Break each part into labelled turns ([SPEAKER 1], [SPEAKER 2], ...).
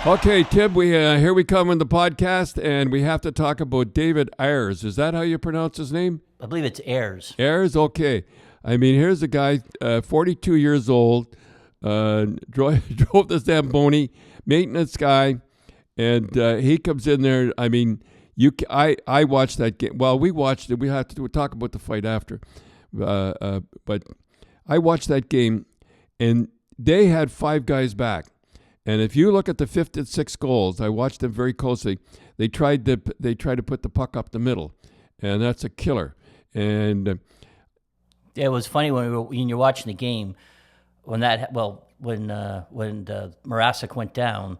[SPEAKER 1] Okay, Tib, here we come in the podcast, and we have to talk about David Ayres. Is that how you pronounce his name?
[SPEAKER 2] I believe it's Ayres.
[SPEAKER 1] Ayres, okay. I mean, here's a guy, 42 years old, drove the Zamboni, maintenance guy, and he comes in there. I mean, I watched that game. Well, we watched it. We have to talk about the fight after. But I watched that game, and they had 5 guys back. And if you look at the 5th and 6th goals, I watched them very closely. They tried to put the puck up the middle, and that's a killer. And
[SPEAKER 2] it was funny when you're watching the game when Mrazek went down.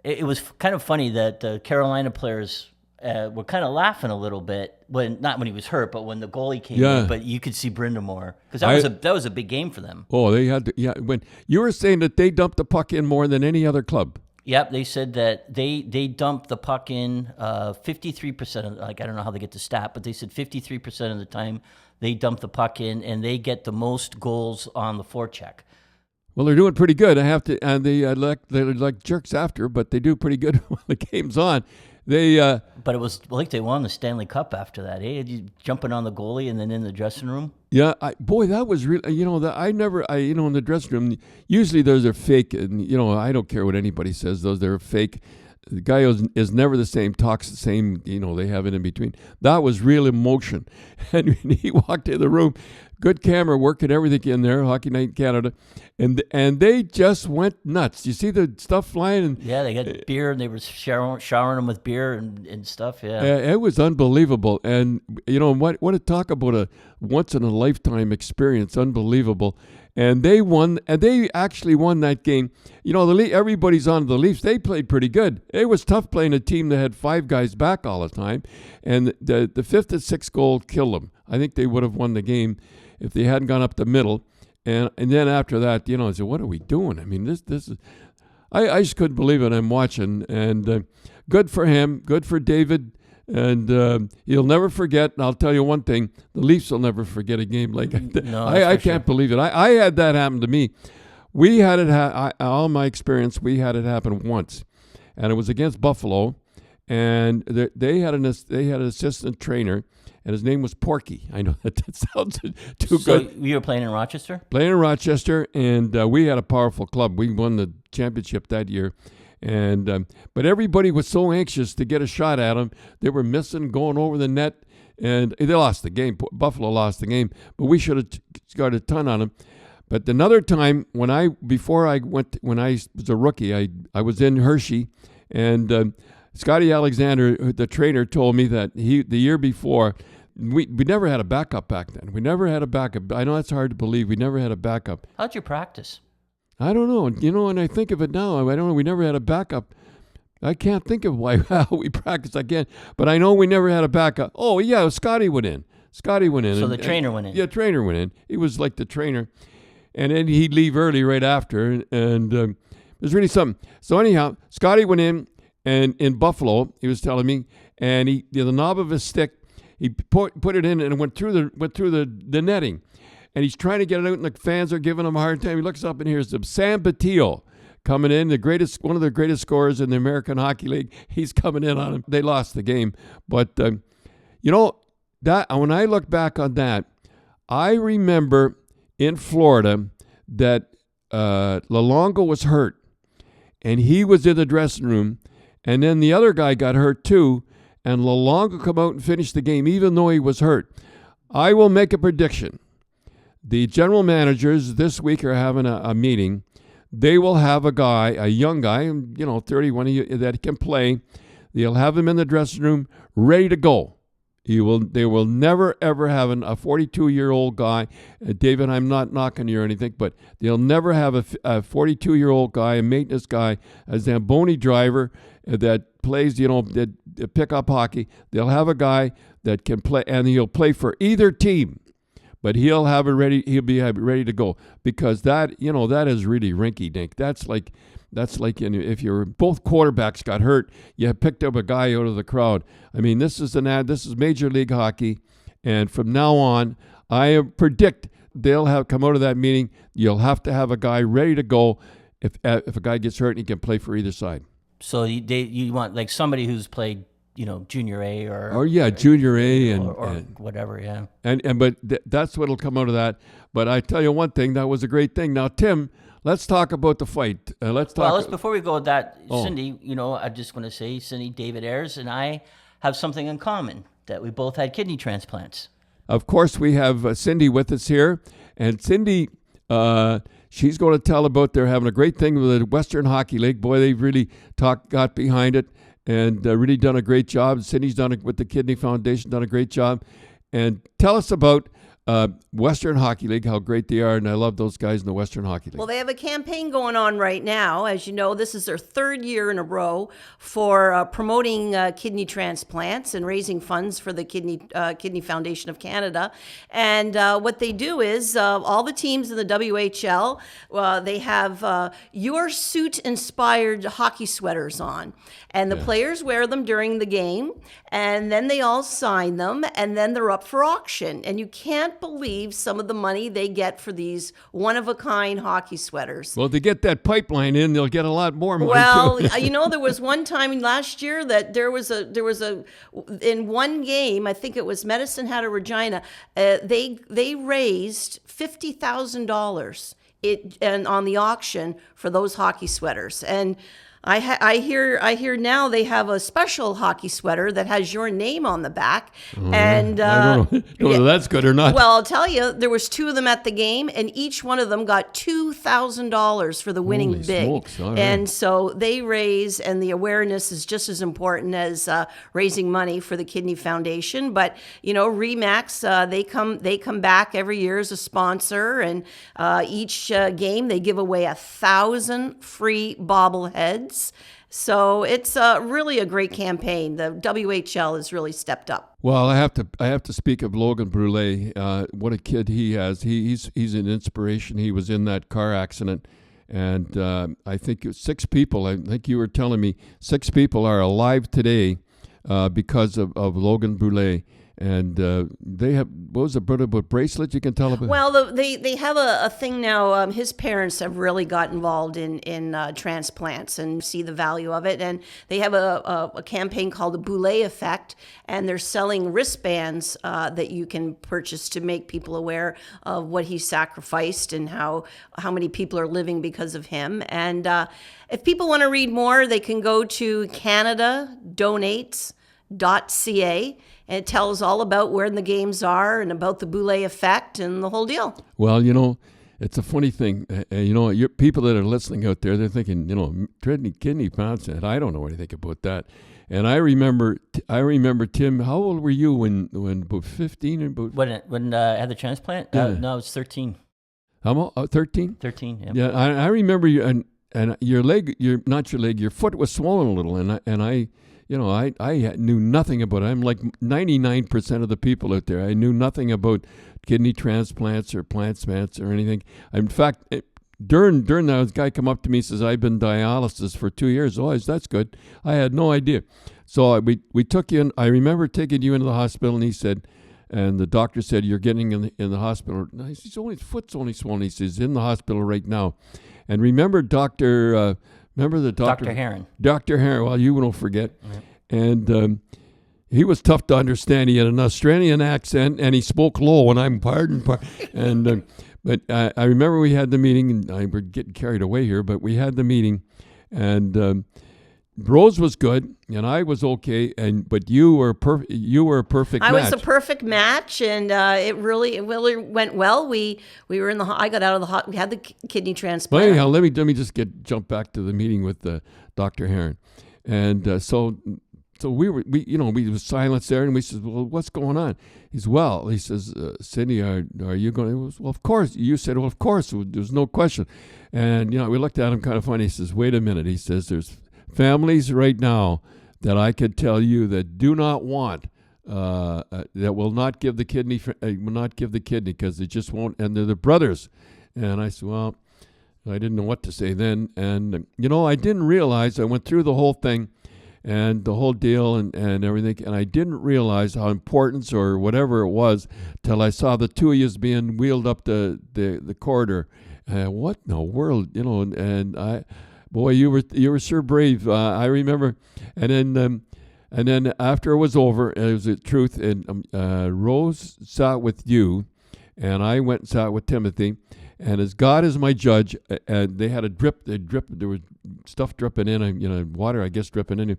[SPEAKER 2] It was kind of funny that the Carolina players were kind of laughing a little bit not when he was hurt, but when the goalie came in. But you could see Brindamore because that was a big game for them.
[SPEAKER 1] Oh, they had to. Yeah, when you were saying that they dumped the puck in more than any other club.
[SPEAKER 2] Yep, they said that they dumped the puck in 53% of, I don't know how they get the stat, but they said 53% of the time they dump the puck in, and they get the most goals on the forecheck.
[SPEAKER 1] Well, they're doing pretty good. I have to, and they're like jerks after, but they do pretty good when the game's on.
[SPEAKER 2] But it was like they won the Stanley Cup after that. You jumping on the goalie and then in the dressing room.
[SPEAKER 1] Yeah, that was really. In the dressing room, usually those are fake, and I don't care what anybody says. They're fake. The guy is never the same, talks the same. They have it in between. That was real emotion, and when he walked in the room, good camera work and everything in there, Hockey Night in Canada, and they just went nuts. You see the stuff flying? And
[SPEAKER 2] yeah, they got beer, and they were showering them with beer and stuff. Yeah,
[SPEAKER 1] it was unbelievable. And what a talk about a once in a lifetime experience, unbelievable. And they won, and they actually won that game. Everybody's on the Leafs. They played pretty good. It was tough playing a team that had 5 guys back all the time, and the 5th and 6th goal killed them. I think they would have won the game if they hadn't gone up the middle. And then after that, I said, what are we doing? I mean, this is, I just couldn't believe it. I'm watching, and good for him, good for David. And he'll never forget, and I'll tell you one thing, the Leafs will never forget a game like that.
[SPEAKER 2] No,
[SPEAKER 1] I can't believe it. I had that happen to me. We had it, all my experience, we had it happen once. And it was against Buffalo, and they had an assistant trainer, and his name was Porky. I know that sounds too good.
[SPEAKER 2] So you were playing in Rochester?
[SPEAKER 1] Playing in Rochester, and we had a powerful club. We won the championship that year. And but everybody was so anxious to get a shot at them. They were missing, going over the net, and they lost the game. Buffalo lost the game, but we should have got a ton on them. But another time, when I was a rookie, I was in Hershey, and Scotty Alexander, the trainer, told me that the year before, we never had a backup back then. We never had a backup. I know that's hard to believe. We never had a backup.
[SPEAKER 2] How'd you practice?
[SPEAKER 1] I don't know. And I think of it now. I don't know. We never had a backup. I can't think of how we practiced again. But I know we never had a backup. Oh, yeah, Scotty went in. So
[SPEAKER 2] the trainer went in.
[SPEAKER 1] Yeah, trainer went in. He was like the trainer. And then he'd leave early right after. And it was really something. So anyhow, Scotty went in, and in Buffalo, he was telling me, and the knob of his stick, he put it in, and it went through the netting. And he's trying to get it out, and the fans are giving him a hard time. He looks up and hears them. Sam Batillo coming in, one of the greatest scorers in the American Hockey League. He's coming in on him. They lost the game. But, that when I look back on that, I remember in Florida that Lalonga was hurt, and he was in the dressing room, and then the other guy got hurt too, and Lalonga come out and finished the game even though he was hurt. I will make a prediction. The general managers this week are having a meeting. They will have a young guy, 31, that can play. They'll have him in the dressing room ready to go. They will never, ever have a 42-year-old guy. David, I'm not knocking you or anything, but they'll never have a 42-year-old guy, a maintenance guy, a Zamboni driver that plays, that pick up hockey. They'll have a guy that can play, and he'll play for either team. But he'll be ready to go, because that is really rinky-dink. That's like if your both quarterbacks got hurt, you picked up a guy out of the crowd. I mean, this is Major League Hockey, and from now on, I predict they'll come out of that meeting. You'll have to have a guy ready to go if a guy gets hurt and he can play for either side.
[SPEAKER 2] So you want like somebody who's played, junior A
[SPEAKER 1] junior A
[SPEAKER 2] and whatever, yeah.
[SPEAKER 1] But that's what'll come out of that. But I tell you one thing, that was a great thing. Now, Tim, let's talk about the fight.
[SPEAKER 2] Before we go with that, Cindy, I just want to say, Cindy, David Ayres and I have something in common, that we both had kidney transplants.
[SPEAKER 1] Of course, we have Cindy with us here, and Cindy, she's going to tell about they're having a great thing with the Western Hockey League. Boy, they've really got behind it and really done a great job. Cindy's done it with the Kidney Foundation, done a great job. And tell us about Western Hockey League, how great they are, and I love those guys in the Western Hockey League.
[SPEAKER 3] Well, they have a campaign going on right now. As you know, this is their third year in a row for promoting kidney transplants and raising funds for the Kidney Foundation of Canada. And what they do is all the teams in the WHL, they have your suit-inspired hockey sweaters on. And the players wear them during the game, and then they all sign them, and then they're up for auction. And you can't believe some of the money they get for these one-of-a-kind hockey sweaters.
[SPEAKER 1] Well, if they get that pipeline in, they'll get a lot more money.
[SPEAKER 3] Well, there was one time last year that there was a in one game, I think it was Medicine Hat or Regina, they raised $50,000 on the auction for those hockey sweaters. And I hear now they have a special hockey sweater that has your name on the back. And
[SPEAKER 1] I don't know whether that's good or not.
[SPEAKER 3] Well, I'll tell you, there was two of them at the game, and each one of them got $2,000 for the winning bid.
[SPEAKER 1] Smokes. All right.
[SPEAKER 3] And so they raise, and the awareness is just as important as raising money for the Kidney Foundation. But Remax, they come back every year as a sponsor, and each game they give away 1,000 free bobbleheads. So it's really a great campaign. The WHL has really stepped up.
[SPEAKER 1] Well, I have to speak of Logan Brule. What a kid he has. He's an inspiration. He was in that car accident, and I think 6 people. I think you were telling me 6 people are alive today because of Logan Brule. And they have, what was it, about bracelets you can tell about?
[SPEAKER 3] Well, they have a thing now. His parents have really got involved in transplants and see the value of it. And they have a campaign called the Boulay Effect, and they're selling wristbands that you can purchase to make people aware of what he sacrificed and how many people are living because of him. And if people want to read more, they can go to CanadaDonates.ca. And it tells all about where the games are and about the Boulay Effect and the whole deal.
[SPEAKER 1] Well, it's a funny thing. Your people that are listening out there, they're thinking, kidney transplant. I don't know anything about that. And I remember, Tim, how old were you when about 15 and about?
[SPEAKER 2] When I had the transplant?
[SPEAKER 1] Yeah.
[SPEAKER 2] No, I was 13.
[SPEAKER 1] How old? 13?
[SPEAKER 2] 13, yeah.
[SPEAKER 1] Yeah, I remember you, and your leg, your foot was swollen a little, and I knew nothing about it. I'm like 99% of the people out there. I knew nothing about kidney transplants or transplants or anything. In fact, during that, this guy come up to me and says, I've been dialysis for 2 years. Oh, that's good. I had no idea. So we took you in. I remember taking you into the hospital, and he said, and the doctor said, you're getting in the hospital. His foot's only swollen. He says, in the hospital right now. And remember Dr.
[SPEAKER 2] Heron.
[SPEAKER 1] Dr. Heron, well, you won't forget. Mm-hmm. And he was tough to understand. He had an Australian accent, and he spoke low, and I'm pardon. And but I remember we had the meeting, and we're getting carried away here, but we had the meeting, and Rose was good, and I was okay, but you were perfect. You were a perfect match.
[SPEAKER 3] I was a perfect match, and it really went well. We were in the. I got out of the. We had the kidney transplant.
[SPEAKER 1] Well, anyhow, let me just jump back to the meeting with Dr. Heron, and so we was silence there, and we said, well, what's going on? He says, Cindy, are you going? Well, of course. You said, well, of course. There's no question, and we looked at him kind of funny. He says, wait a minute. He says, there's families right now that I could tell you that do not want, that will not give the kidney, because they just won't, and they're the brothers. And I said, well, I didn't know what to say then. And, I didn't realize, I went through the whole thing and the whole deal and everything, and I didn't realize how important or whatever it was till I saw the two of you being wheeled up the corridor. What in the world, Boy, you were sure brave. I remember, and then after it was over, it was the truth. And Rose sat with you, and I went and sat with Timothy. And as God is my judge, and they had a drip. There was stuff dripping in, water, I guess, dripping in.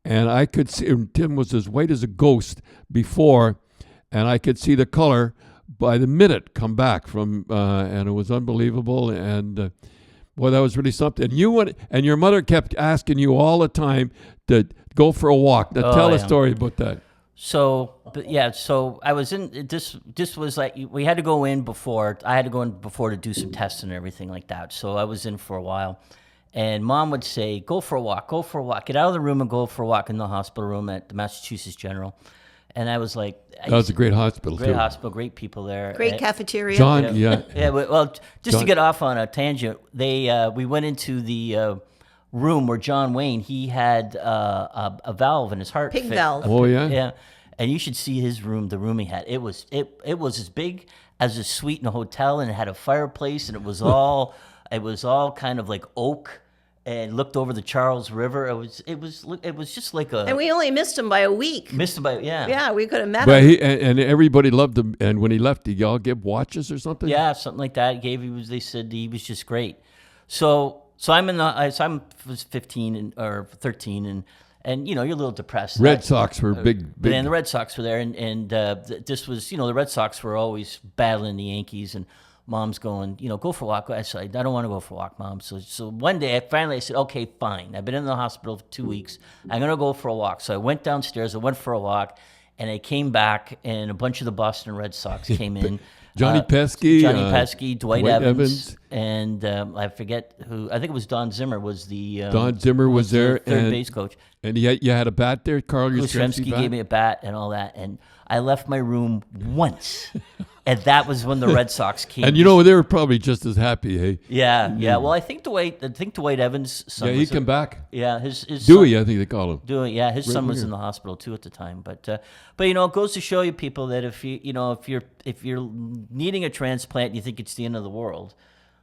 [SPEAKER 1] And I could see Tim was as white as a ghost before, and I could see the color by the minute come back from, and it was unbelievable. And boy, that was really something. And you went, and your mother kept asking you all the time to go for a walk. Now, tell a story about that.
[SPEAKER 2] So I was in this was like, we had to go in before. I had to go in before to do some tests and everything like that. So I was in for a while. And Mom would say, go for a walk, get out of the room and go for a walk in the hospital room at the Massachusetts General. And I was like...
[SPEAKER 1] That was a great hospital,
[SPEAKER 2] too. Great hospital, great people there.
[SPEAKER 3] Great cafeteria.
[SPEAKER 1] John, yeah.
[SPEAKER 2] Yeah, well, just to get off on a tangent, we went into the room where John Wayne, he had a valve in his heart.
[SPEAKER 3] Pig valve.
[SPEAKER 1] Oh, yeah?
[SPEAKER 2] Yeah. And you should see his room, the room he had. It was as big as a suite in a hotel, and it had a fireplace, and it was all kind of like oak, and looked over the Charles River. It was just like a.
[SPEAKER 3] And we only missed him by a week.
[SPEAKER 2] Yeah,
[SPEAKER 3] we could have met
[SPEAKER 1] but
[SPEAKER 3] him.
[SPEAKER 1] And everybody loved him. And when he left, did y'all give watches or something?
[SPEAKER 2] Yeah, something like that. They said he was just great. So I was 15 or 13, and you're a little depressed.
[SPEAKER 1] Red Sox were big.
[SPEAKER 2] And the Red Sox were there, and this was, the Red Sox were always battling the Yankees, and Mom's going, go for a walk. I said, I don't want to go for a walk, Mom. So one day, I said, okay, fine. I've been in the hospital for 2 weeks. I'm going to go for a walk. So I went downstairs, I went for a walk, and I came back, and a bunch of the Boston Red Sox came in.
[SPEAKER 1] Johnny
[SPEAKER 2] Pesky, Dwight Evans, and I forget who. I think it was Don Zimmer was the...
[SPEAKER 1] Don Zimmer was there.
[SPEAKER 2] Third base coach.
[SPEAKER 1] And you had a bat there, Carl
[SPEAKER 2] Yastrzemski gave me a bat and all that, and I left my room once, and that was when the Red Sox came.
[SPEAKER 1] And they were probably just as happy, hey?
[SPEAKER 2] Yeah. Well, I think Dwight Evans' son.
[SPEAKER 1] Yeah, he came back.
[SPEAKER 2] Yeah, his
[SPEAKER 1] Dewey,
[SPEAKER 2] son,
[SPEAKER 1] I think they call him.
[SPEAKER 2] Dewey, yeah, his son was in the hospital too at the time. But it goes to show you people that if you're needing a transplant, you think it's the end of the world.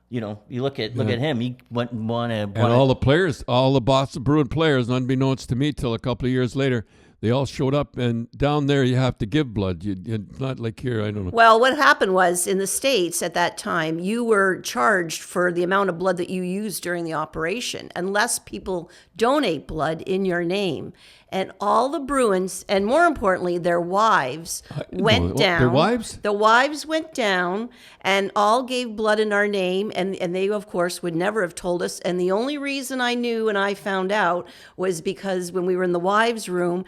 [SPEAKER 2] You look at him. He went and won a.
[SPEAKER 1] And all the players, all the Boston Bruin players, unbeknownst to me, till a couple of years later, they all showed up. And down there, you have to give blood. It's not like here. I don't know.
[SPEAKER 3] Well, what happened was in the States at that time, you were charged for the amount of blood that you used during the operation, unless people donate blood in your name. And all the Bruins, and more importantly, their wives went down.
[SPEAKER 1] Their wives?
[SPEAKER 3] The wives went down and all gave blood in our name. And they, of course, would never have told us. And the only reason I knew and I found out was because when we were in the wives' room,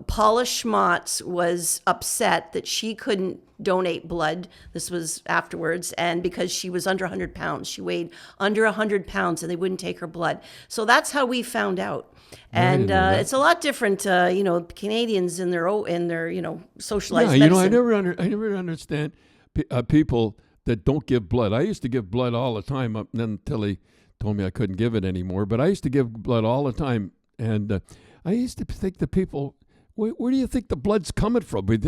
[SPEAKER 3] Paula Schmatz was upset that she couldn't donate blood. This was afterwards. And because she was under 100 pounds, she weighed under 100 pounds and they wouldn't take her blood. So that's how we found out. And it's a lot different, Canadians in their socialized medicine.
[SPEAKER 1] I never understand people that don't give blood. I used to give blood all the time until they told me I couldn't give it anymore. But I used to give blood all the time, and I used to think the people, where do you think the blood's coming from? What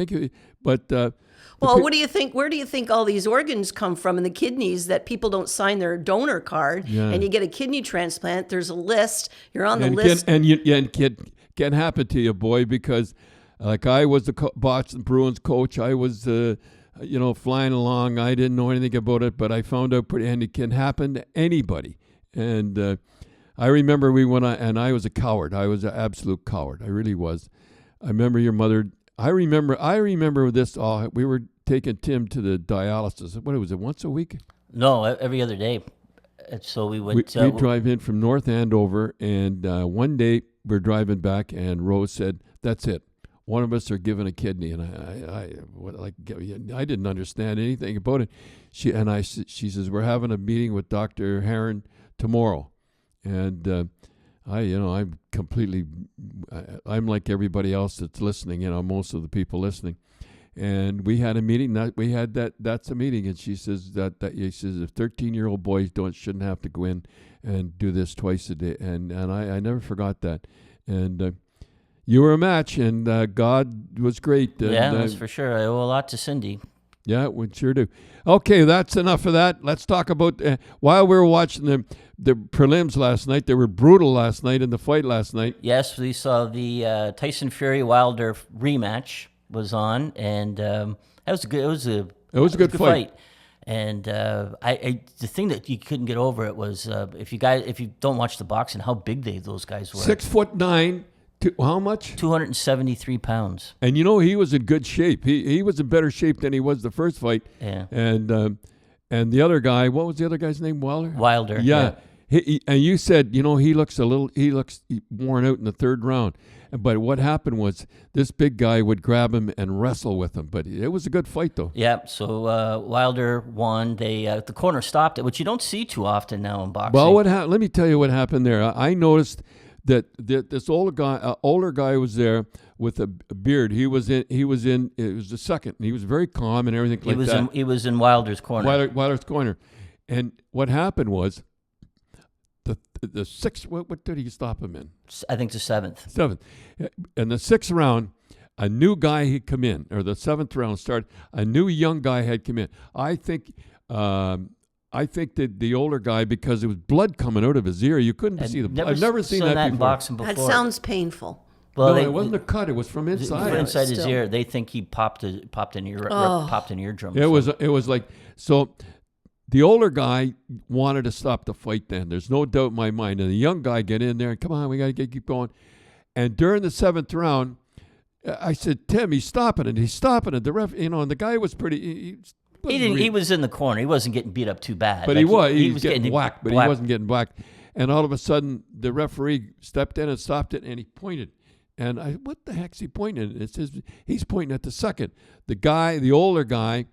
[SPEAKER 1] do
[SPEAKER 3] you think? Where do you think all these organs come from in the kidneys that people don't sign their donor card? Yeah. And you get a kidney transplant. There's a list. You're on the list.
[SPEAKER 1] It can happen to you, boy, because like I was the Boston Bruins coach. I was, flying along. I didn't know anything about it, but I found out and it can happen to anybody. And I remember we went on, and I was a coward. I was an absolute coward. I really was. I remember your mother. I remember this. We were taking Tim to the dialysis. What was it? Once a week?
[SPEAKER 2] No, every other day. And so we went.
[SPEAKER 1] We drive in from North Andover, and one day we're driving back, and Rose said, "That's it. One of us are given a kidney." And I didn't understand anything about it. She says, "We're having a meeting with Dr. Heron tomorrow," and I'm like everybody else that's listening, most of the people listening. And we had a meeting. That's a meeting. And she says that she says if 13-year-old boys shouldn't have to go in and do this twice a day. And I never forgot that. And you were a match, and God was great. And,
[SPEAKER 2] that's for sure. I owe a lot to Cindy.
[SPEAKER 1] Yeah, we sure do. Okay, that's enough of that. Let's talk about while we were watching the prelims last night. They were brutal last night in the fight last night.
[SPEAKER 2] Yes, we saw the Tyson Fury Wilder rematch was on, and that was a good. It was a good fight. And the thing that you couldn't get over it was if you don't watch the boxing, how big those guys were.
[SPEAKER 1] 6'9". How much?
[SPEAKER 2] 273 pounds.
[SPEAKER 1] And he was in good shape. He was in better shape than he was the first fight.
[SPEAKER 2] Yeah.
[SPEAKER 1] And the other guy, what was the other guy's name?
[SPEAKER 2] Wilder.
[SPEAKER 1] Yeah. And you said, he looks worn out in the third round. But what happened was this big guy would grab him and wrestle with him. But it was a good fight, though.
[SPEAKER 2] Yeah. So Wilder won. The corner stopped it, which you don't see too often now in boxing.
[SPEAKER 1] Well, let me tell you what happened there. I noticed that this older guy was there with a beard. It was the second. And he was very calm and everything that.
[SPEAKER 2] He was in Wilder's corner.
[SPEAKER 1] Wilder's corner. And what happened was the sixth. What did he stop him in?
[SPEAKER 2] I think the seventh.
[SPEAKER 1] In the sixth round, a new guy had come in, or the seventh round started. A new young guy had come in. I think that the older guy, because there was blood coming out of his ear, you couldn't see the blood. I've never seen that before.
[SPEAKER 2] In boxing before.
[SPEAKER 3] That sounds painful.
[SPEAKER 2] Well,
[SPEAKER 1] it wasn't a cut; it was from inside.
[SPEAKER 2] Inside his ear, they think he popped an eardrum.
[SPEAKER 1] It was like so. The older guy wanted to stop the fight. Then there's no doubt in my mind. And the young guy get in there and come on, we got to keep going. And during the seventh round, I said, Tim, he's stopping it. He's stopping it. The ref, and the guy was pretty.
[SPEAKER 2] He was in the corner. He wasn't getting beat up too bad.
[SPEAKER 1] But he was getting whacked, but he wasn't getting whacked. And all of a sudden, the referee stepped in and stopped it, and he pointed. And what the heck's he pointing at? He's pointing at the second. The older guy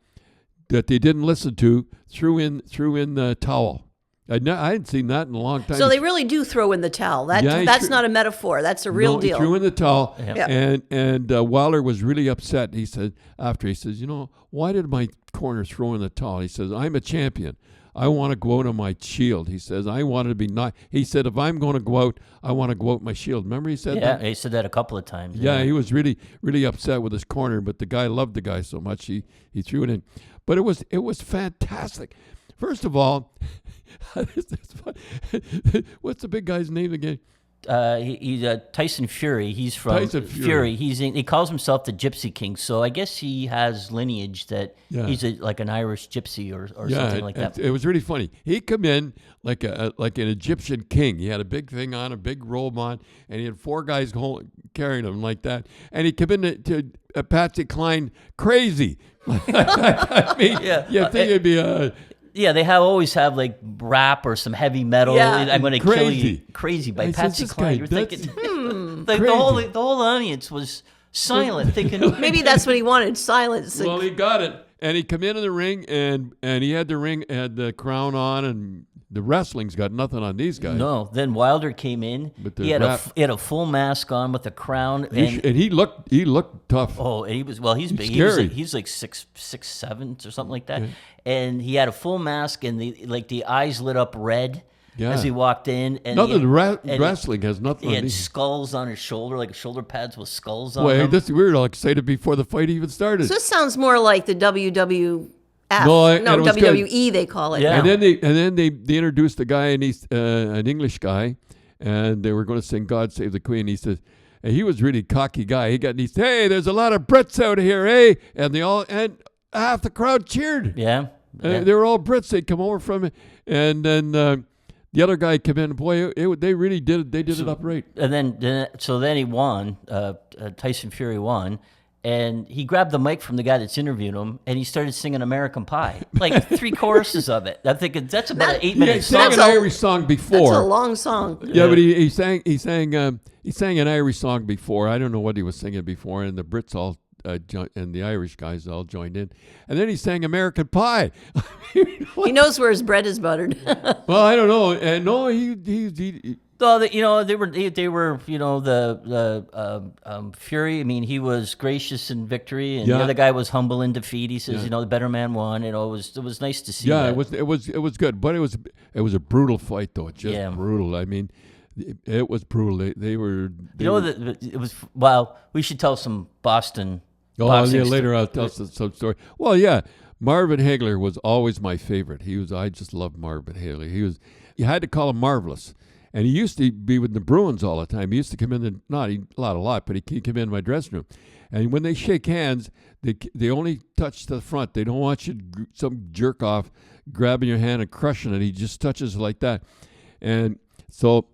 [SPEAKER 1] that they didn't listen to threw in the towel. I hadn't seen that in a long time.
[SPEAKER 3] So they really do throw in the towel. That's not a metaphor. That's a real deal.
[SPEAKER 1] He threw in the towel,
[SPEAKER 2] yeah.
[SPEAKER 1] and Wilder was really upset. He said, why did my corner throw in the towel? He says, I'm a champion. I want to go out on my shield. He says, I want to be not. He said, if I'm going to go out, I want to go out my shield. Remember he said that?
[SPEAKER 2] Yeah, he said that a couple of times.
[SPEAKER 1] Yeah, he was really, really upset with his corner, but the guy loved the guy so much he threw it in. But it was fantastic. First of all, what's the big guy's name again?
[SPEAKER 2] He's Tyson Fury. He's from
[SPEAKER 1] Tyson Fury.
[SPEAKER 2] He calls himself the Gypsy King. So I guess he has lineage that he's like an Irish gypsy or something like that.
[SPEAKER 1] It was really funny. He come in like an Egyptian king. He had a big thing on, a big robe on, and he had four guys carrying him like that. And he come in to Patsy Cline crazy. I mean, you think it'd be a...
[SPEAKER 2] Yeah, they always have like rap or some heavy metal.
[SPEAKER 3] Yeah.
[SPEAKER 2] I'm going to kill you. Crazy by Patsy Cline. You're thinking the whole audience was silent, thinking
[SPEAKER 3] maybe that's what he wanted, silence.
[SPEAKER 1] Well, he got it, and he come in the ring, and he had the crown on, and the wrestling's got nothing on these guys.
[SPEAKER 2] No. Then Wilder came in. He had a full mask on with a crown, and
[SPEAKER 1] he looked tough.
[SPEAKER 2] Oh, and he's big.
[SPEAKER 1] Scary.
[SPEAKER 2] He's like 6'7" or something like that. Yeah. And he had a full mask, and the eyes lit up red as he walked in. And
[SPEAKER 1] wrestling has nothing.
[SPEAKER 2] He had skulls on his shoulder, like shoulder pads with skulls on
[SPEAKER 1] them.
[SPEAKER 2] them.
[SPEAKER 1] We were all excited before the fight even started.
[SPEAKER 3] So this sounds more like the WWF. WWE they call it.
[SPEAKER 2] Yeah.
[SPEAKER 1] And then they introduced a guy, and he's an English guy, and they were going to sing "God Save the Queen." He says, and he was really cocky guy. He said, "Hey, there's a lot of Brits out here, eh?" And half the crowd cheered.
[SPEAKER 2] Yeah.
[SPEAKER 1] They were all Brits. They come over from it, and then the other guy came in. Boy, they really did it. They did it upright.
[SPEAKER 2] And then he won. Tyson Fury won. And he grabbed the mic from the guy that's interviewing him, and he started singing American Pie, like 3 choruses of it. I'm thinking that's about an 8-minute song.
[SPEAKER 1] He sang an Irish song before.
[SPEAKER 3] That's a long song.
[SPEAKER 1] Yeah, but he sang an Irish song before. I don't know what he was singing before, and the Brits all and the Irish guys all joined in, and then he sang American Pie.
[SPEAKER 3] He knows where his bread is buttered.
[SPEAKER 1] Well, I don't know, and no, he
[SPEAKER 2] So they were the Fury. I mean, he was gracious in victory, and the other guy was humble in defeat. He says, the better man won. It was nice to see.
[SPEAKER 1] Yeah,
[SPEAKER 2] that.
[SPEAKER 1] it was good, but it was a brutal fight though. Just brutal. I mean, it was brutal. They were.
[SPEAKER 2] It was. Well, we should tell some Boston.
[SPEAKER 1] Oh, yeah, later I'll tell some story. Well, yeah. Marvin Hagler was always my favorite. I just loved Marvin Hagler. You had to call him Marvelous. And he used to be with the Bruins all the time. He used to come in, not a lot, but he'd come in my dressing room. And when they shake hands, they only touch the front. They don't want you, some jerk off, grabbing your hand and crushing it. He just touches like that. And so,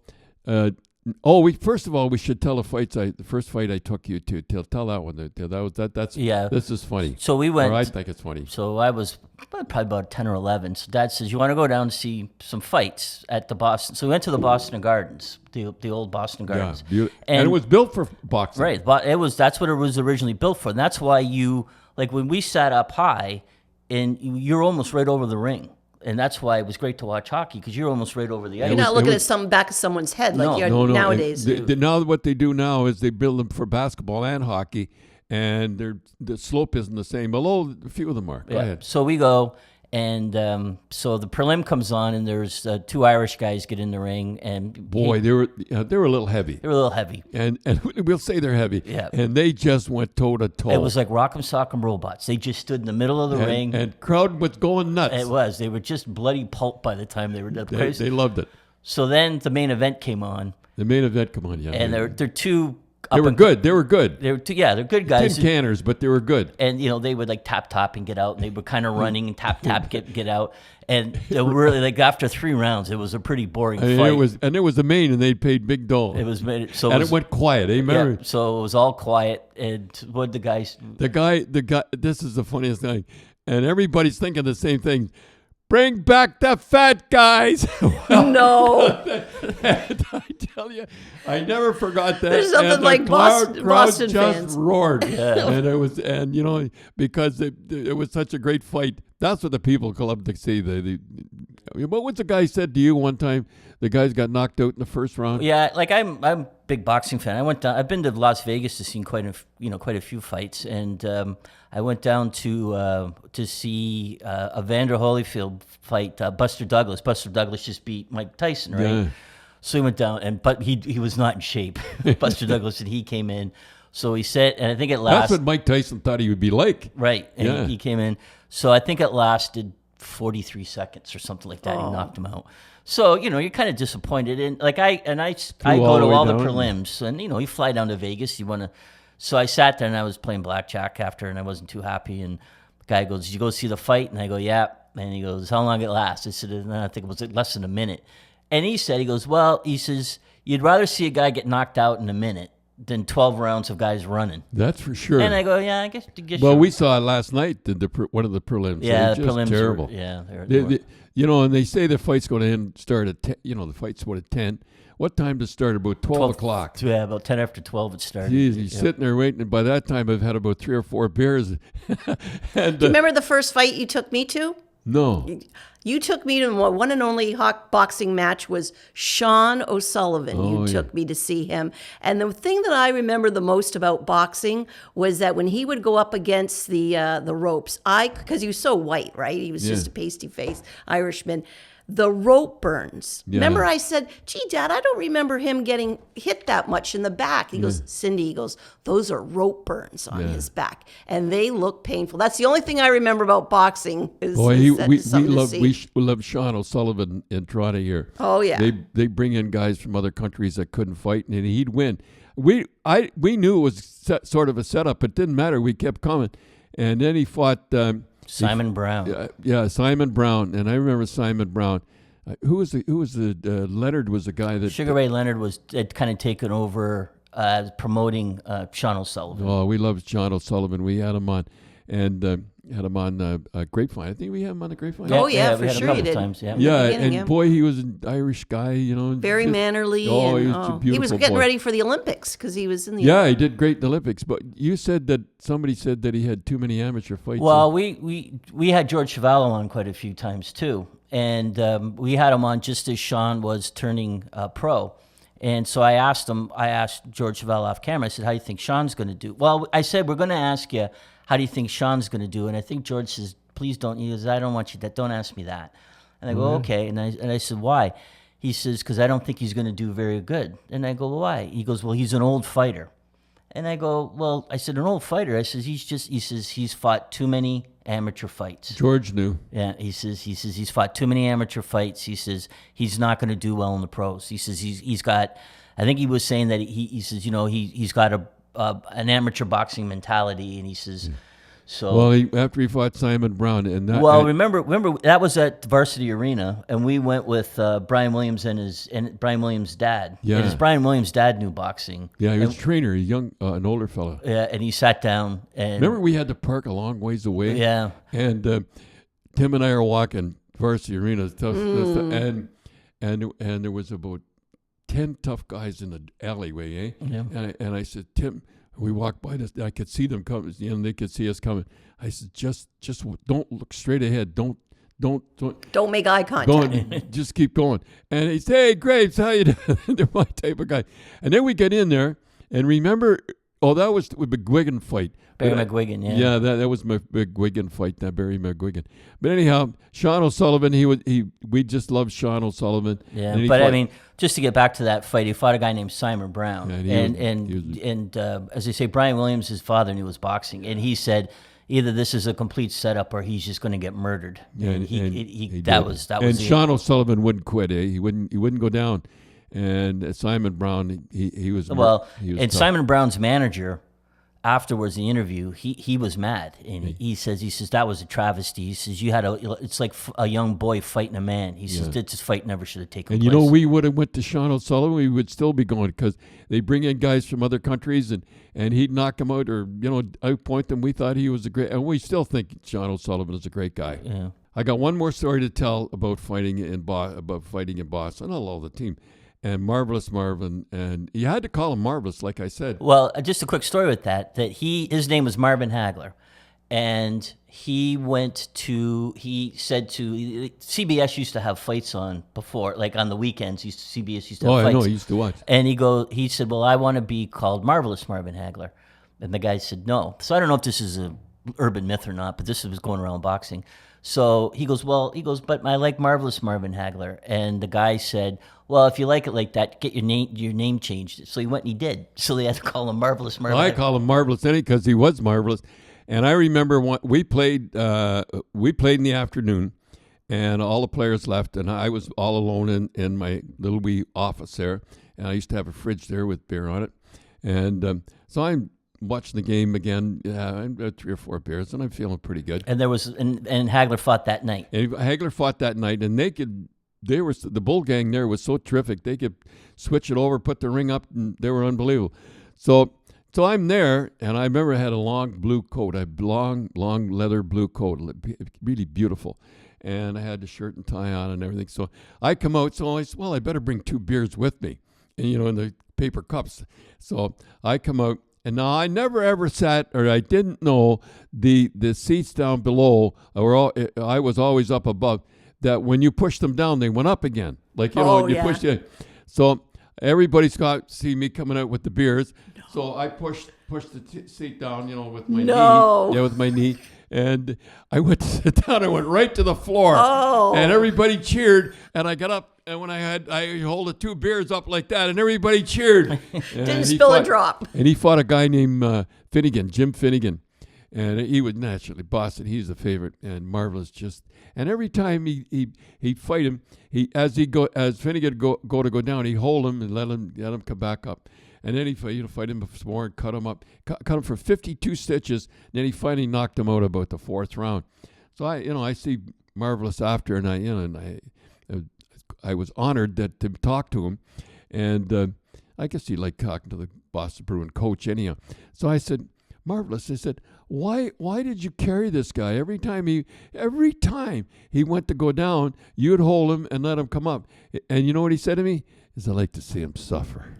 [SPEAKER 1] first of all, we should tell the first fight I took you to. Tell that one. This is funny.
[SPEAKER 2] So we went.
[SPEAKER 1] Or I think it's funny.
[SPEAKER 2] So I was probably about 10 or 11. So Dad says, you want to go down and see some fights at the Boston. So we went to the Boston Gardens, the old Boston Gardens.
[SPEAKER 1] Yeah, and it was built for boxing.
[SPEAKER 2] Right. But that's what it was originally built for. And that's why when we sat up high, and you're almost right over the ring. And that's why it was great to watch hockey, because you're almost right over the ice.
[SPEAKER 3] You're not looking at some back of someone's head nowadays.
[SPEAKER 1] Now what they do now is they build them for basketball and hockey, and the slope isn't the same, although a few of them are. Go ahead.
[SPEAKER 2] So we go, and so the prelim comes on, and there's two Irish guys get in the ring, and
[SPEAKER 1] boy, they were a little heavy.
[SPEAKER 2] They were a little heavy,
[SPEAKER 1] and we'll say they're heavy.
[SPEAKER 2] Yeah,
[SPEAKER 1] and they just went toe to toe.
[SPEAKER 2] It was like Rock'em Sock'em Robots. They just stood in the middle of the ring,
[SPEAKER 1] and crowd was going nuts.
[SPEAKER 2] It was. They were just bloody pulp by the time they were done.
[SPEAKER 1] They loved it.
[SPEAKER 2] So then the main event came on.
[SPEAKER 1] Yeah.
[SPEAKER 2] And they're two.
[SPEAKER 1] They were good.
[SPEAKER 2] They're good guys.
[SPEAKER 1] Tin canners, but they were good.
[SPEAKER 2] And they would like tap and get out, and they were kind of running and tap get out. And they were really like after 3 rounds, it was a pretty boring fight.
[SPEAKER 1] It was the main, and they paid big dough.
[SPEAKER 2] It
[SPEAKER 1] went quiet. Remember?
[SPEAKER 2] Yeah, so it was all quiet. And what the guys?
[SPEAKER 1] The guy. This is the funniest thing, and everybody's thinking the same thing. Bring back the fat guys.
[SPEAKER 3] No.
[SPEAKER 1] And I tell you, I never forgot that.
[SPEAKER 3] There's something like Boston
[SPEAKER 1] just
[SPEAKER 3] fans.
[SPEAKER 1] Roared. Yeah. And because it was such a great fight. That's what the people love to see. What was the guy said to you one time? The guys got knocked out in the first round.
[SPEAKER 2] Yeah, like I'm a big boxing fan. I've been to Las Vegas to see quite a few fights, and I went down to see Evander Holyfield fight Buster Douglas. Buster Douglas just beat Mike Tyson, right? Yeah. So he went down, but he was not in shape. Buster Douglas, and he came in. So he said, and I think it lasted.
[SPEAKER 1] That's what Mike Tyson thought he would be like.
[SPEAKER 2] Right, and he came in. So I think it lasted 43 seconds or something like that. He knocked him out. So, you're kind of disappointed. And like I go to all the prelims, and you fly down to Vegas, so I sat there and I was playing blackjack after, and I wasn't too happy, and the guy goes, "Did you go see the fight?" And I go, "Yeah." And he goes, "How long it last?" I said, I think it was less than a minute. And he says, "You'd rather see a guy get knocked out in a minute than 12 rounds of guys running."
[SPEAKER 1] That's for sure.
[SPEAKER 2] And I go, "Yeah, I guess."
[SPEAKER 1] Well, we saw it last night, one of the prelims.
[SPEAKER 2] Yeah,
[SPEAKER 1] the
[SPEAKER 2] prelims
[SPEAKER 1] terrible.
[SPEAKER 2] They
[SPEAKER 1] and they say the fight's going to start at 10. The fight's at 10. What time does it start? About 12 o'clock.
[SPEAKER 2] Yeah, about 10 after 12 it started.
[SPEAKER 1] Jeez, he's sitting there waiting, and by that time I've had about 3 or 4 beers. And,
[SPEAKER 3] do you remember the first fight you took me to?
[SPEAKER 1] No.
[SPEAKER 3] You took me to one and only boxing match was Sean O'Sullivan. Took me to see him. And the thing that I remember the most about boxing was that when he would go up against the ropes, because he was so white, right? He was just a pasty-faced Irishman. The rope burns. Yeah. Remember I said, "Gee, Dad, I don't remember him getting hit that much in the back." He goes, "Cindy," "those are rope burns on his back, and they look painful." That's the only thing I remember about boxing. We
[SPEAKER 1] love Sean O'Sullivan in Toronto here.
[SPEAKER 3] Oh yeah,
[SPEAKER 1] they bring in guys from other countries that couldn't fight, and he'd win. We knew it was sort of a setup. It didn't matter. We kept coming, and then he fought.
[SPEAKER 2] Simon Brown.
[SPEAKER 1] Simon Brown, and I remember Simon Brown. Who was the Leonard was the guy that
[SPEAKER 2] Sugar Ray Leonard had kind of taken over promoting Sean O'Sullivan.
[SPEAKER 1] Oh, we loved Sean O'Sullivan. We had him on, and had him on Grapevine. I think we had him on the Grapevine.
[SPEAKER 3] For
[SPEAKER 2] we had
[SPEAKER 3] sure.
[SPEAKER 2] A couple of times,
[SPEAKER 1] boy, he was an Irish guy.
[SPEAKER 3] Very mannerly.
[SPEAKER 1] He was a beautiful
[SPEAKER 3] He was getting
[SPEAKER 1] boy.
[SPEAKER 3] ready for the Olympics because he was in the.
[SPEAKER 1] Yeah, he did great in the Olympics. But you said that somebody said that he had too many amateur fights.
[SPEAKER 2] Well, we had George Chuvalo on quite a few times too, and we had him on just as Sean was turning pro. And so I asked George Chuvalo off camera. I said, "How do you think Sean's going to do?" Well, I said, "We're going to ask you, how do you think Sean's going to do?" And I think George says, "Please don't." He goes, "I don't want you to. Don't ask me that." And I go, "Okay." And I said, "Why?" He says, "Because I don't think he's going to do very good." And I go, "Well, why?" He goes, "Well, he's an old fighter." And I go, "Well," I said, "An old fighter?" I said, he says he's fought too many amateur fights.
[SPEAKER 1] George knew.
[SPEAKER 2] Yeah, he says he's fought too many amateur fights. He says he's not going to do well in the pros. He says he's got. I think he was saying that he says he's got an amateur boxing mentality, and he says. So
[SPEAKER 1] Well, after he fought Simon Brown, and that.
[SPEAKER 2] well, remember that was at Varsity Arena, and we went with Brian Williams and Brian Williams' dad.
[SPEAKER 1] Yeah.
[SPEAKER 2] And Brian Williams' dad knew boxing.
[SPEAKER 1] Yeah, he was a trainer, a young, an older fellow.
[SPEAKER 2] Yeah, and he sat down and
[SPEAKER 1] Remember, we had the park a long ways away.
[SPEAKER 2] yeah,
[SPEAKER 1] And Tim and I are walking Varsity Arena, and there was about 10 tough guys in the alleyway, eh?
[SPEAKER 2] Yeah.
[SPEAKER 1] And I said, Tim, we walked by this. I could see them coming. They could see us coming. I said, just don't look straight ahead. Don't
[SPEAKER 3] make eye contact.
[SPEAKER 1] don't just keep going. And he said, hey, Graves, how you doing? They're my type of guy. And then we get in there, and remember, that was the McGuigan fight.
[SPEAKER 2] Barry McGuigan, yeah.
[SPEAKER 1] Yeah, that was my McGuigan fight, that Barry McGuigan. But anyhow, Sean O'Sullivan, we just loved Sean O'Sullivan.
[SPEAKER 2] Yeah, but I mean, just to get back to that fight, he fought a guy named Simon Brown,
[SPEAKER 1] Yeah,
[SPEAKER 2] and as they say, Brian Williams, his father, knew was boxing, and he said either this is a complete setup or he's just going to get murdered.
[SPEAKER 1] Yeah,
[SPEAKER 2] that was
[SPEAKER 1] and Sean O'Sullivan wouldn't quit. Eh? He wouldn't go down. And Simon Brown, he was
[SPEAKER 2] and
[SPEAKER 1] tough.
[SPEAKER 2] Simon Brown's manager, afterwards the interview, he was mad, and he says that was a travesty. He says it's like a young boy fighting a man. He says this fight never should have taken
[SPEAKER 1] and
[SPEAKER 2] place.
[SPEAKER 1] we would have went to Sean O'Sullivan, we would still be going because they bring in guys from other countries and he'd knock them out or outpoint them. We thought he was and we still think Sean O'Sullivan is a great guy.
[SPEAKER 2] Yeah.
[SPEAKER 1] I got one more story to tell about fighting in Boston. I love the team. And Marvelous Marvin, and you had to call him Marvelous, like I said.
[SPEAKER 2] Well, just a quick story with that his name was Marvin Hagler, and he said to CBS used to have fights on before, like on the weekends. CBS used to have fights.
[SPEAKER 1] I know, he used to watch.
[SPEAKER 2] And he said, well, I want to be called Marvelous Marvin Hagler. And the guy said no. So I don't know if this is a urban myth or not, but this was going around boxing. So he goes, but I like Marvelous Marvin Hagler. And the guy said, well, if you like it like that, get your name changed. So he went and he did. So they had to call him Marvelous Marvin.
[SPEAKER 1] I call him Marvelous because he was marvelous. And I remember we played in the afternoon, and all the players left, and I was all alone in my little wee office there. And I used to have a fridge there with beer on it. And so I'm watching the game again. I'm at 3 or 4 beers, and I'm feeling pretty good.
[SPEAKER 2] And and Hagler fought that night.
[SPEAKER 1] And Hagler fought that night, and the Bull Gang there was so terrific. They could switch it over, put the ring up, and they were unbelievable. So I'm there, and I remember I had a long blue coat, a long leather blue coat, really beautiful. And I had the shirt and tie on and everything. So I come out, so I said, well, I better bring 2 beers with me, and in the paper cups. So I come out, and now I never ever sat, or I didn't know the seats down below, I was always up above, that when you push them down, they went up again. Like, push it. So everybody's got see me coming out with the beers. No. So I pushed the seat down, with my knee. Yeah, with my knee. And I went to sit down. I went right to the floor.
[SPEAKER 3] Oh.
[SPEAKER 1] And everybody cheered. And I got up, and when I hold the 2 beers up like that, and everybody cheered.
[SPEAKER 3] Didn't spill a drop.
[SPEAKER 1] And he fought a guy named Finnegan, Jim Finnegan. And he would naturally, Boston, he's a favorite, and Marvelous and every time he'd fight him, as Finnegan go down, he'd hold him and let him come back up. And then he'd fight him some more and cut him up, cut him for 52 stitches. And then he finally knocked him out about the 4th round. So I see Marvelous after, and I was honored to talk to him, and I guess he liked talking to the Boston Bruin coach anyhow. So I said, Marvelous, I said, why did you carry this guy? Every time he went to go down, you'd hold him and let him come up. And you know what he said to me? Is I like to see him suffer.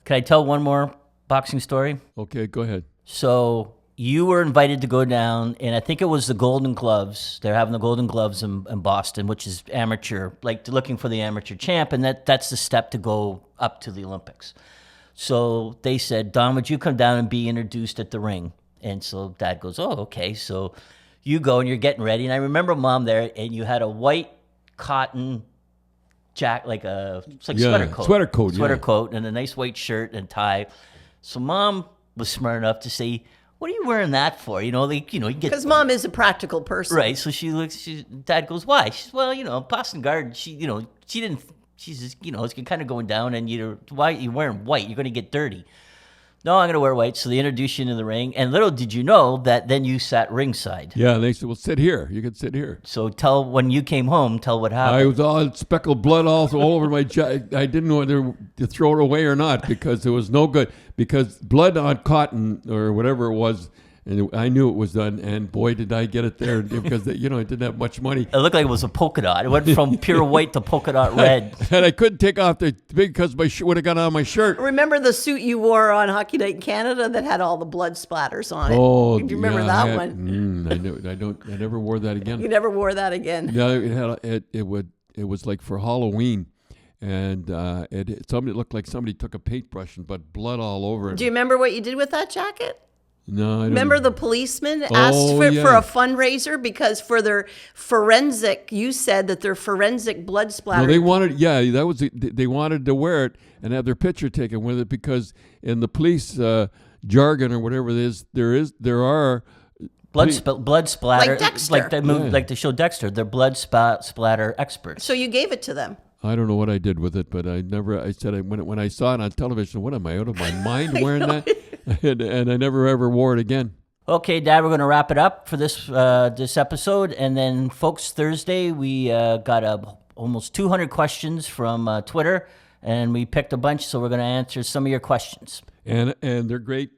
[SPEAKER 2] Can I tell one more boxing story?
[SPEAKER 1] Okay, go ahead.
[SPEAKER 2] So you were invited to go down, and I think it was the Golden Gloves. They're having the Golden Gloves in Boston, which is amateur, like looking for the amateur champ, and that's the step to go up to the Olympics. So they said, Don, would you come down and be introduced at the ring? And so Dad goes, oh, okay. So you go and you're getting ready. And I remember Mom there, and you had a white cotton sweater coat. Sweater coat and a nice white shirt and tie. So Mom was smart enough to say, what are you wearing that for? You get
[SPEAKER 3] Because Mom is a practical person.
[SPEAKER 2] right. So Dad goes, why? She says, well, Boston Garden. She didn't. She's just, it's kind of going down, and why are you wearing white? You're going to get dirty. No, I'm going to wear white. So they introduced you into the ring. And little did you know that then you sat ringside.
[SPEAKER 1] Yeah, they said, well, sit here. You can sit here.
[SPEAKER 2] So when you came home, tell what happened.
[SPEAKER 1] I was all speckled blood all over my chest. I didn't know whether to throw it away or not because it was no good. Because blood on cotton or whatever it was, and I knew it was done. And boy, did I get it there because, I didn't have much money.
[SPEAKER 2] It looked like it was a polka dot. It went from pure white to polka dot red.
[SPEAKER 1] And I couldn't take off the big because my would have got on my shirt.
[SPEAKER 3] Remember the suit you wore on Hockey Night in Canada that had all the blood splatters on it?
[SPEAKER 1] Oh,
[SPEAKER 3] do you remember that one?
[SPEAKER 1] I never wore that again.
[SPEAKER 3] You never wore that again.
[SPEAKER 1] No, it was like for Halloween, and somebody looked like somebody took a paintbrush and put blood all over it.
[SPEAKER 3] Do you remember what you did with that jacket?
[SPEAKER 1] No, I don't.
[SPEAKER 3] Remember the policeman asked for a fundraiser because for their forensic, you said that their forensic blood splatter.
[SPEAKER 1] No, they wanted, they wanted to wear it and have their picture taken with it because in the police jargon or whatever it is, there are
[SPEAKER 2] blood splatter,
[SPEAKER 3] like Dexter.
[SPEAKER 2] like the show Dexter. They're blood splatter experts.
[SPEAKER 3] So you gave it to them.
[SPEAKER 1] I don't know what I did with it, but I said when I saw it on television, what am I out of my mind wearing that? And I never ever wore it again.
[SPEAKER 2] Okay, Dad, we're going to wrap it up for this episode, and then, folks, Thursday we got almost 200 questions from Twitter, and we picked a bunch, so we're going to answer some of your questions.
[SPEAKER 1] And they're great.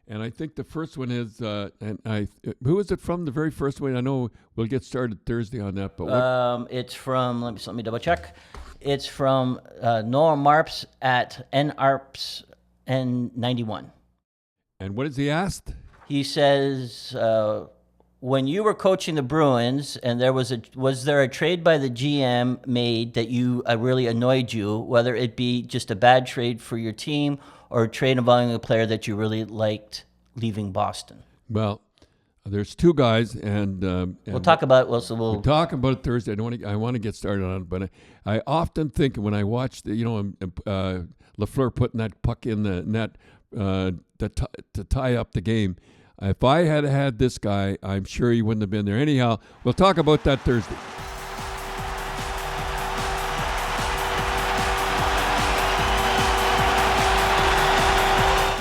[SPEAKER 1] And I think the first one is, who is it from? The very first one. I know we'll get started Thursday on that, but
[SPEAKER 2] it's from. Let me double check. It's from Noah Marps at NARPS N91.
[SPEAKER 1] And what has he asked?
[SPEAKER 2] He says, when you were coaching the Bruins, and was there a trade by the GM made that really annoyed you, whether it be just a bad trade for your team or a trade involving a player that you really liked leaving Boston?
[SPEAKER 1] Well, there's two guys, and
[SPEAKER 2] we'll talk about.
[SPEAKER 1] We'll talk about it Thursday. I want to get started on it, but I often think when I watch Lafleur putting that puck in the net to tie up the game. If I had this guy, I'm sure he wouldn't have been there. Anyhow, we'll talk about that Thursday.